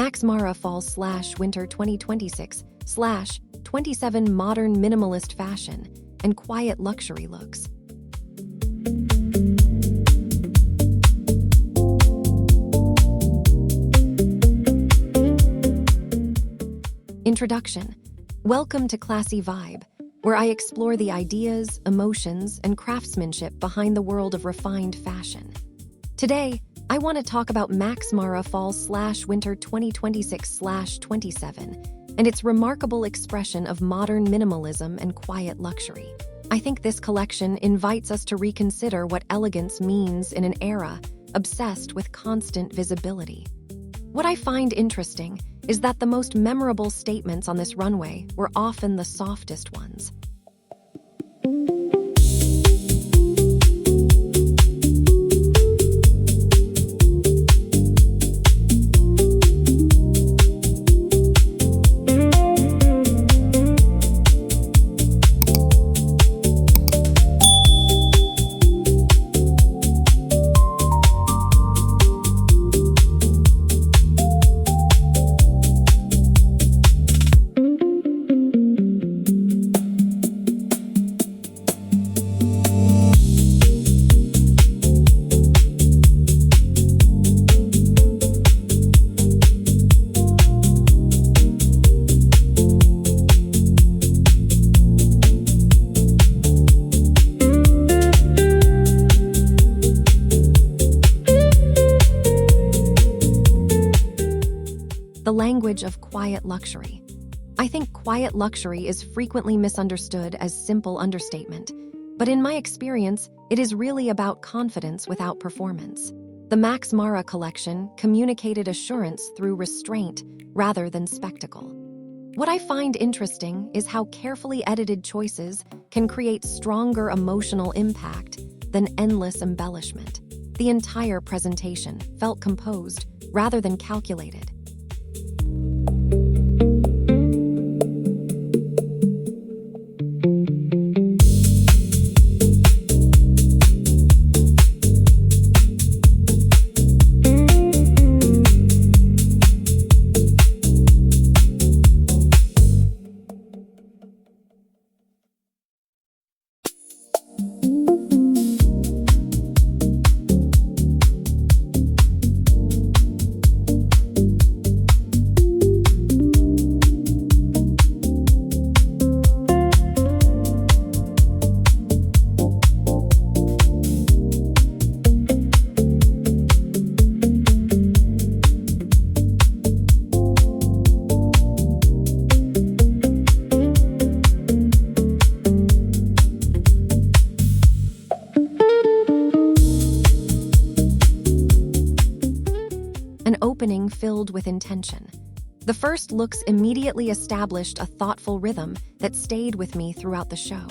Max Mara Fall/Winter 2026/27 Modern Minimalist Fashion and Quiet Luxury Looks. Introduction. Welcome to Classy Vibe, where I explore the ideas, emotions, and craftsmanship behind the world of refined fashion. Today, I want to talk about Max Mara Fall/Winter 2026/27 and its remarkable expression of modern minimalism and quiet luxury. I think this collection invites us to reconsider what elegance means in an era obsessed with constant visibility. What I find interesting is that the most memorable statements on this runway were often the softest ones. The language of quiet luxury. I think quiet luxury is frequently misunderstood as simple understatement, but in my experience, it is really about confidence without performance. The Max Mara collection communicated assurance through restraint rather than spectacle. What I find interesting is how carefully edited choices can create stronger emotional impact than endless embellishment. The entire presentation felt composed rather than calculated. An opening filled with intention. The first looks immediately established a thoughtful rhythm that stayed with me throughout the show.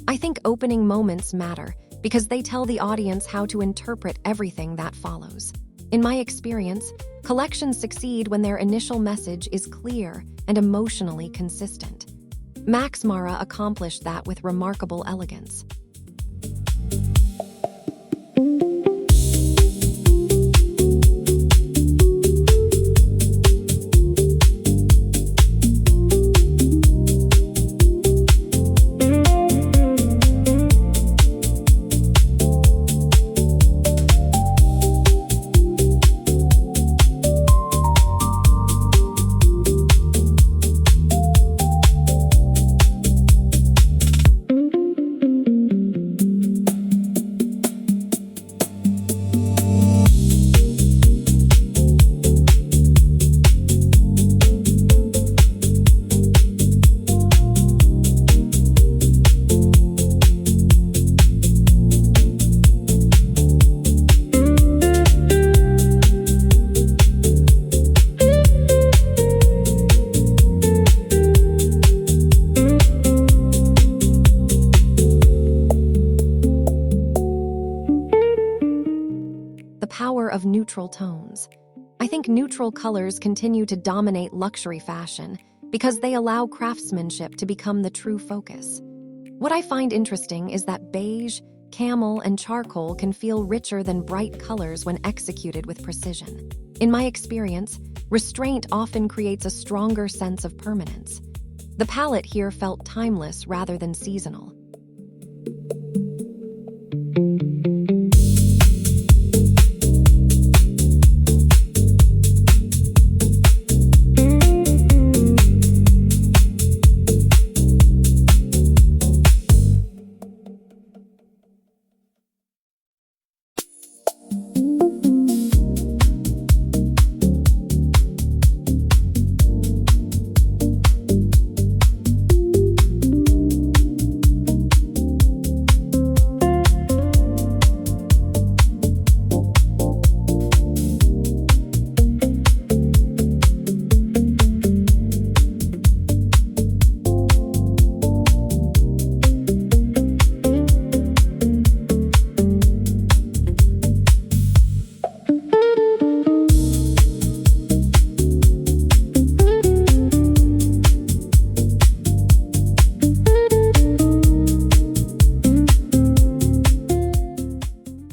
I think opening moments matter because they tell the audience how to interpret everything that follows. In my experience, collections succeed when their initial message is clear and emotionally consistent. Max Mara accomplished that with remarkable elegance. Power of neutral tones. I think neutral colors continue to dominate luxury fashion because they allow craftsmanship to become the true focus. What I find interesting is that beige, Camel and charcoal can feel richer than bright colors when executed with precision. In my experience, restraint often creates a stronger sense of permanence. The palette here felt timeless rather than seasonal.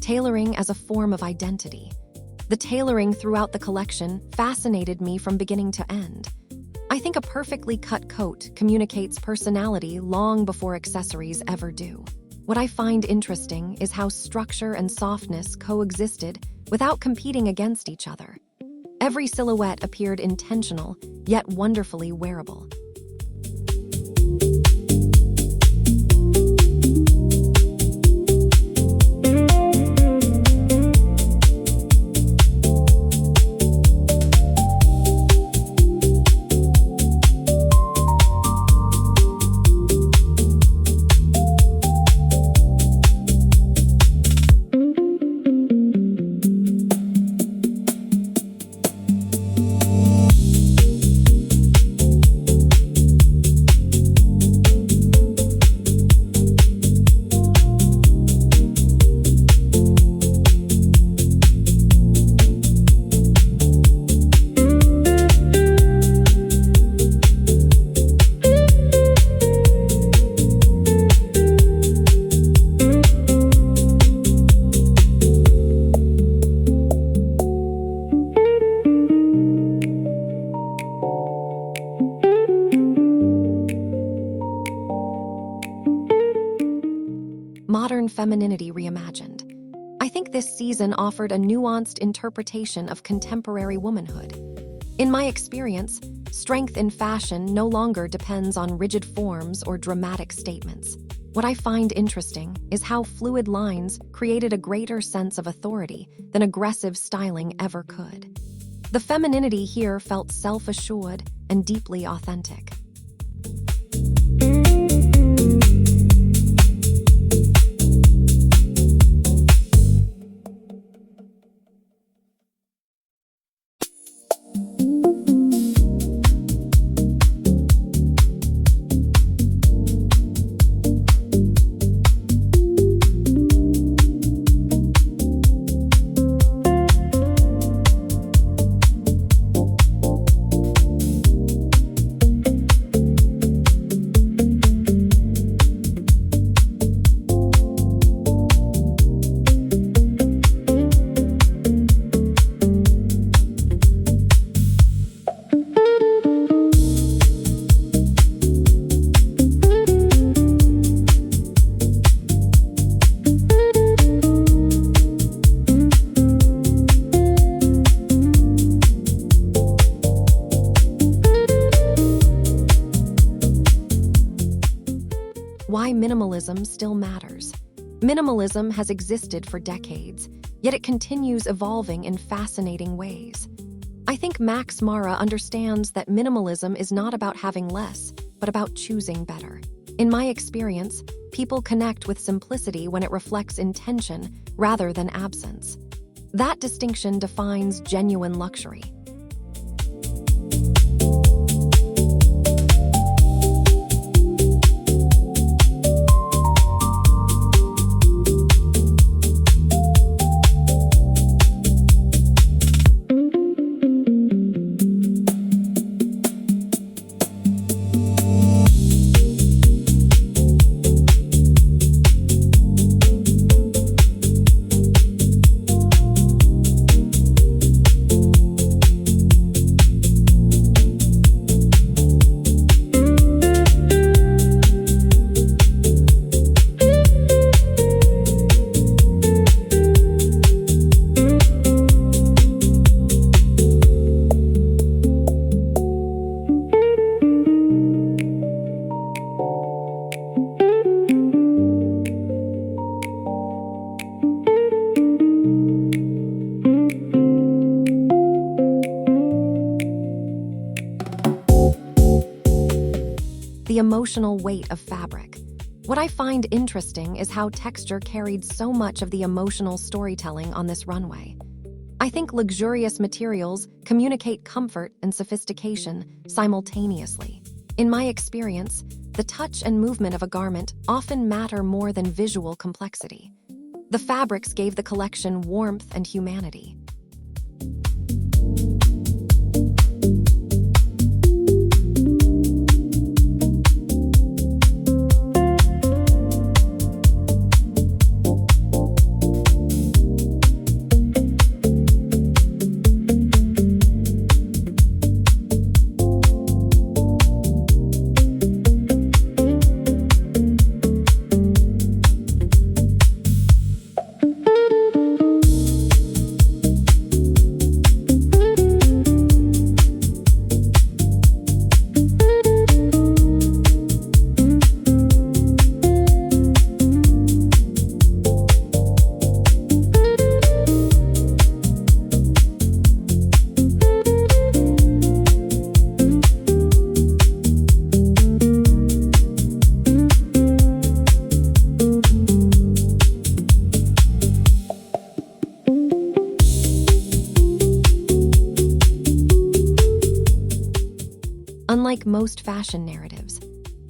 Tailoring as a form of identity. The tailoring throughout the collection fascinated me from beginning to end. I think a perfectly cut coat communicates personality long before accessories ever do. What I find interesting is how structure and softness coexisted without competing against each other. Every silhouette appeared intentional, yet wonderfully wearable. Modern femininity reimagined. I think this season offered a nuanced interpretation of contemporary womanhood. In my experience, strength in fashion no longer depends on rigid forms or dramatic statements. What I find interesting is how fluid lines created a greater sense of authority than aggressive styling ever could. The femininity here felt self-assured and deeply authentic. Why minimalism still matters. Minimalism has existed for decades, yet it continues evolving in fascinating ways. I think Max Mara understands that minimalism is not about having less, but about choosing better. In my experience, people connect with simplicity when it reflects intention rather than absence. That distinction defines genuine luxury. the emotional weight of fabric. What I find interesting is how texture carried so much of the emotional storytelling on this runway. I think luxurious materials communicate comfort and sophistication simultaneously. In my experience, the touch and movement of a garment often matter more than visual complexity. The fabrics gave the collection warmth and humanity. Unlike most fashion narratives,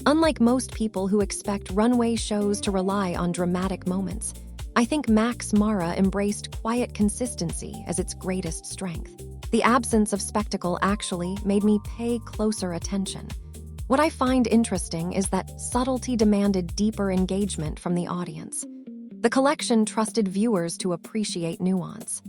unlike most people who expect runway shows to rely on dramatic moments, I think Max Mara embraced quiet consistency as its greatest strength. The absence of spectacle actually made me pay closer attention. What I find interesting is that subtlety demanded deeper engagement from the audience. The collection trusted viewers to appreciate nuance.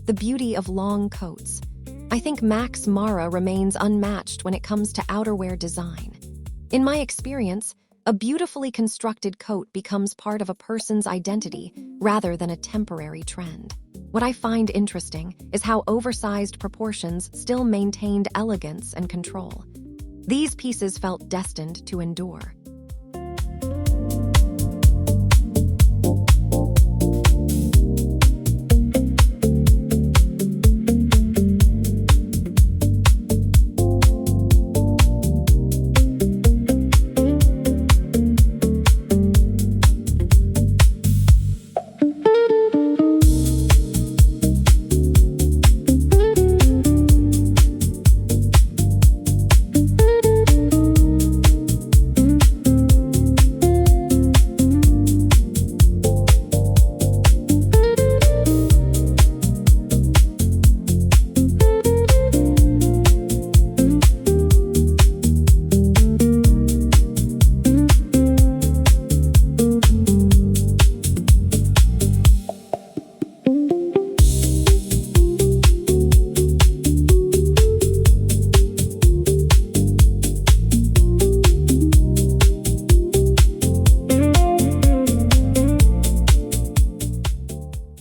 The beauty of long coats. I think Max Mara remains unmatched when it comes to outerwear design. In my experience, a beautifully constructed coat becomes part of a person's identity rather than a temporary trend. What I find interesting is how oversized proportions still maintained elegance and control. These pieces felt destined to endure.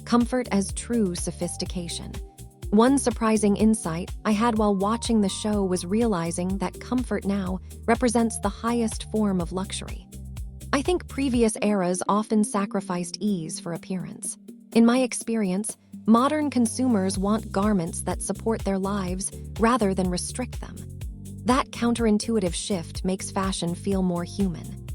Comfort as true sophistication. One surprising insight I had while watching the show was realizing that comfort now represents the highest form of luxury. I think previous eras often sacrificed ease for appearance. In my experience, modern consumers want garments that support their lives rather than restrict them. That counterintuitive shift makes fashion feel more human.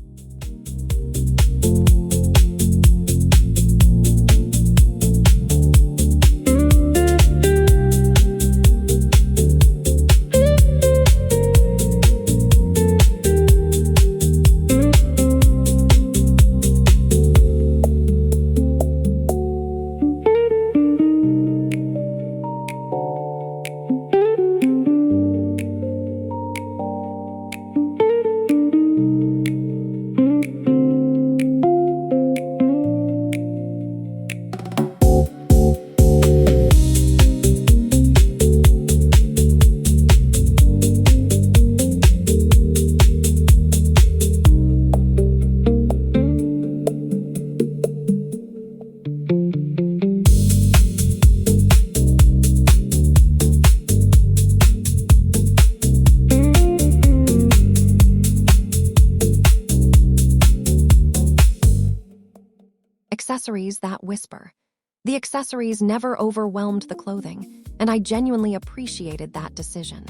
accessories that whisper. The accessories never overwhelmed the clothing, and I genuinely appreciated that decision.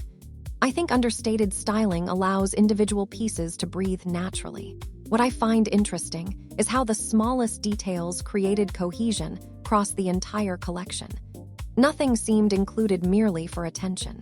I think understated styling allows individual pieces to breathe naturally. What I find interesting is how the smallest details created cohesion across the entire collection. Nothing seemed included merely for attention.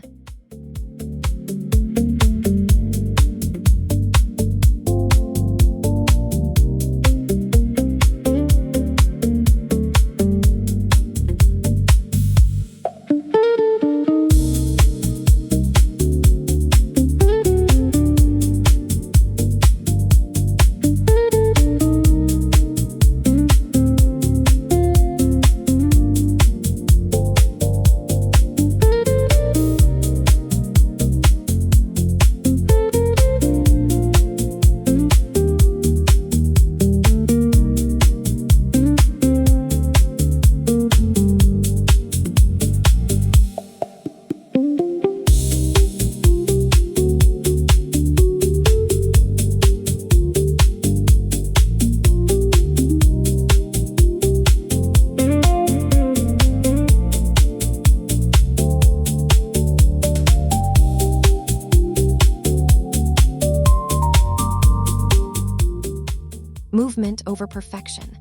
Movement over perfection.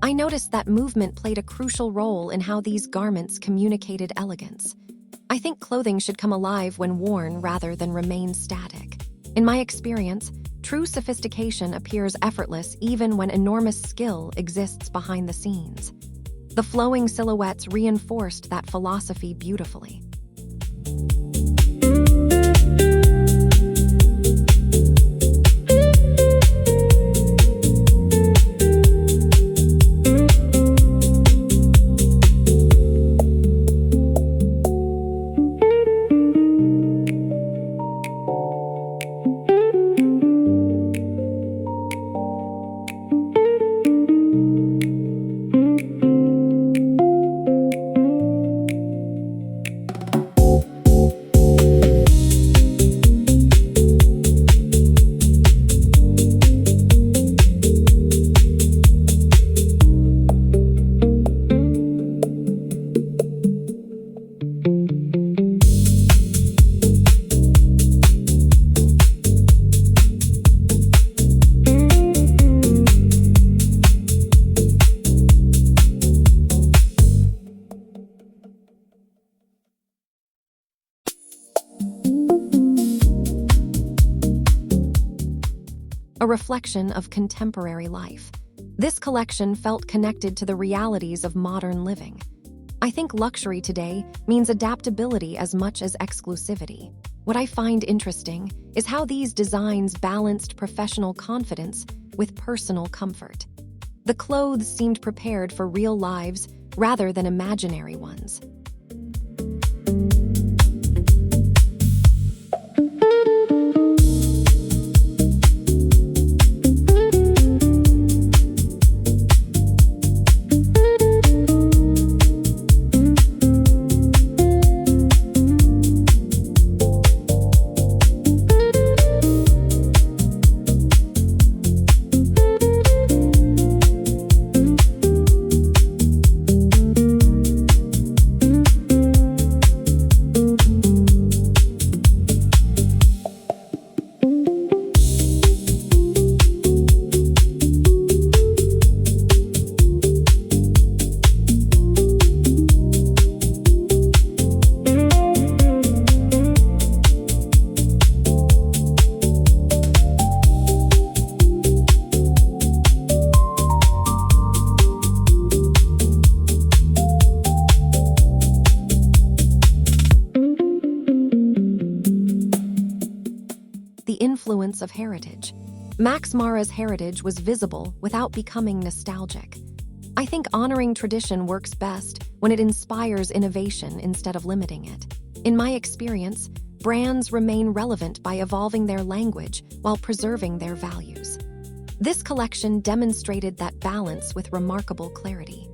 I noticed that movement played a crucial role in how these garments communicated elegance. I think clothing should come alive when worn rather than remain static. In my experience, true sophistication appears effortless even when enormous skill exists behind the scenes. The flowing silhouettes reinforced that philosophy beautifully. A reflection of contemporary life. This collection felt connected to the realities of modern living. I think luxury today means adaptability as much as exclusivity. What I find interesting is how these designs balanced professional confidence with personal comfort. The clothes seemed prepared for real lives rather than imaginary ones. The influence of heritage. Max Mara's heritage was visible without becoming nostalgic. I think honoring tradition works best when it inspires innovation instead of limiting it. In my experience, brands remain relevant by evolving their language while preserving their values. This collection demonstrated that balance with remarkable clarity.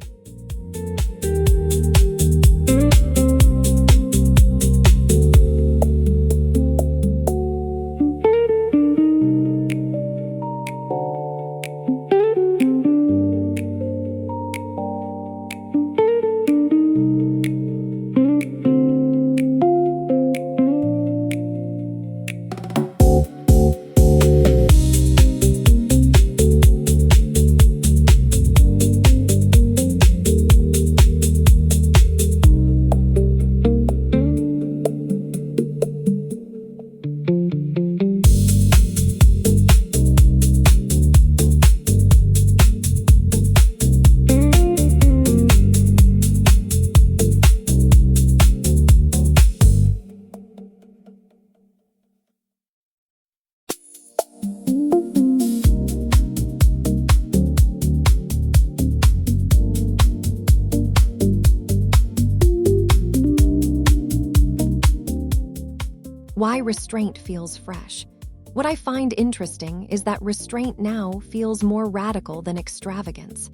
Why restraint feels fresh. What I find interesting is that restraint now feels more radical than extravagance.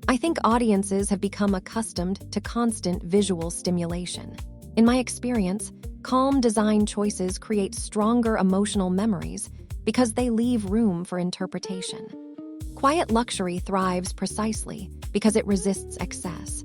I think audiences have become accustomed to constant visual stimulation. In my experience, calm design choices create stronger emotional memories because they leave room for interpretation. Quiet luxury thrives precisely because it resists excess.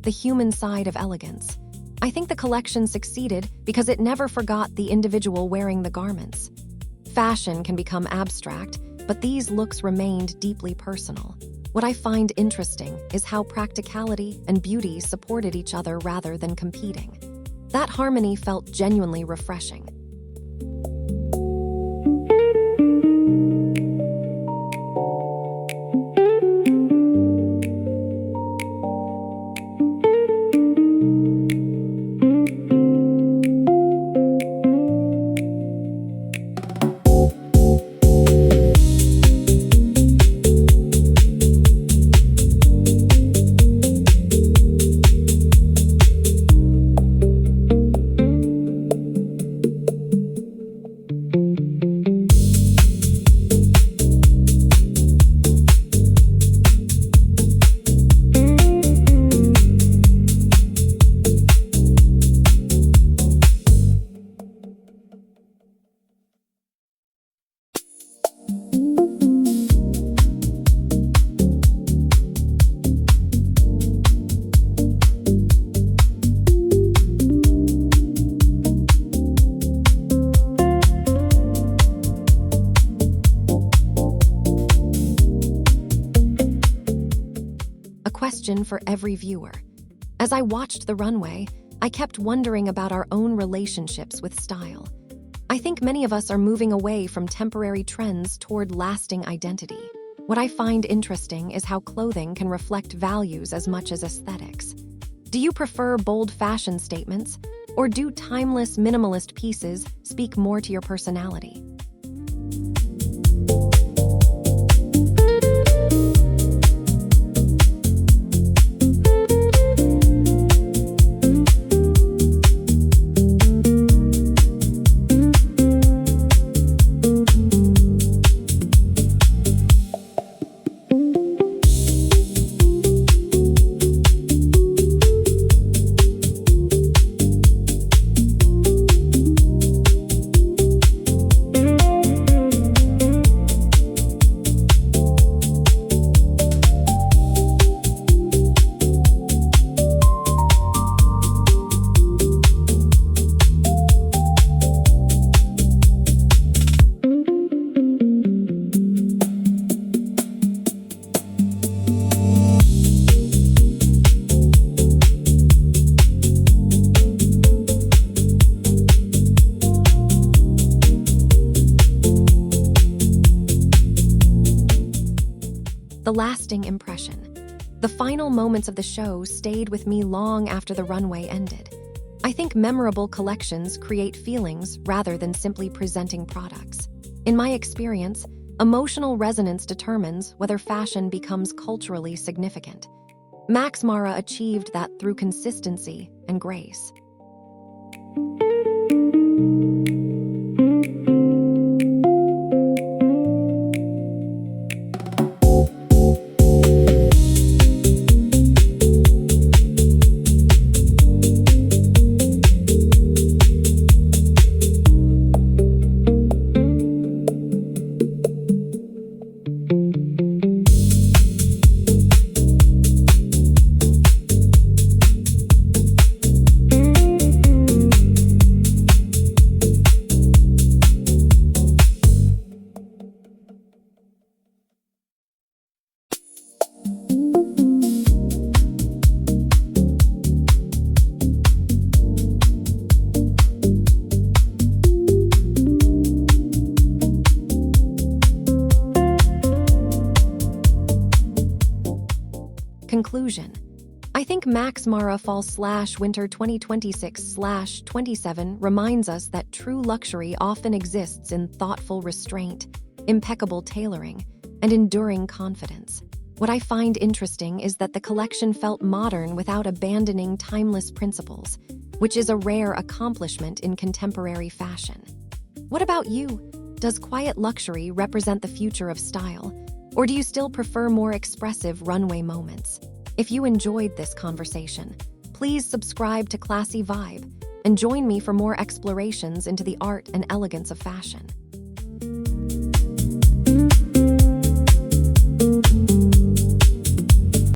The human side of elegance. I think the collection succeeded because it never forgot the individual wearing the garments. Fashion can become abstract, but these looks remained deeply personal. What I find interesting is how practicality and beauty supported each other rather than competing. That harmony felt genuinely refreshing. Question for every viewer. As I watched the runway, I kept wondering about our own relationships with style. I think many of us are moving away from temporary trends toward lasting identity. What I find interesting is how clothing can reflect values as much as aesthetics. Do you prefer bold fashion statements, or do timeless minimalist pieces speak more to your personality? The lasting impression. The final moments of the show stayed with me long after the runway ended. I think memorable collections create feelings rather than simply presenting products. In my experience, emotional resonance determines whether fashion becomes culturally significant. Max Mara achieved that through consistency and grace. conclusion, I think Max Mara Fall/Winter 2026/27 reminds us that true luxury often exists in thoughtful restraint, impeccable tailoring, and enduring confidence. What I find interesting is that the collection felt modern without abandoning timeless principles, which is a rare accomplishment in contemporary fashion. What about you? Does quiet luxury represent the future of style, or do you still prefer more expressive runway moments? If you enjoyed this conversation, please subscribe to Classy Vibe and join me for more explorations into the art and elegance of fashion.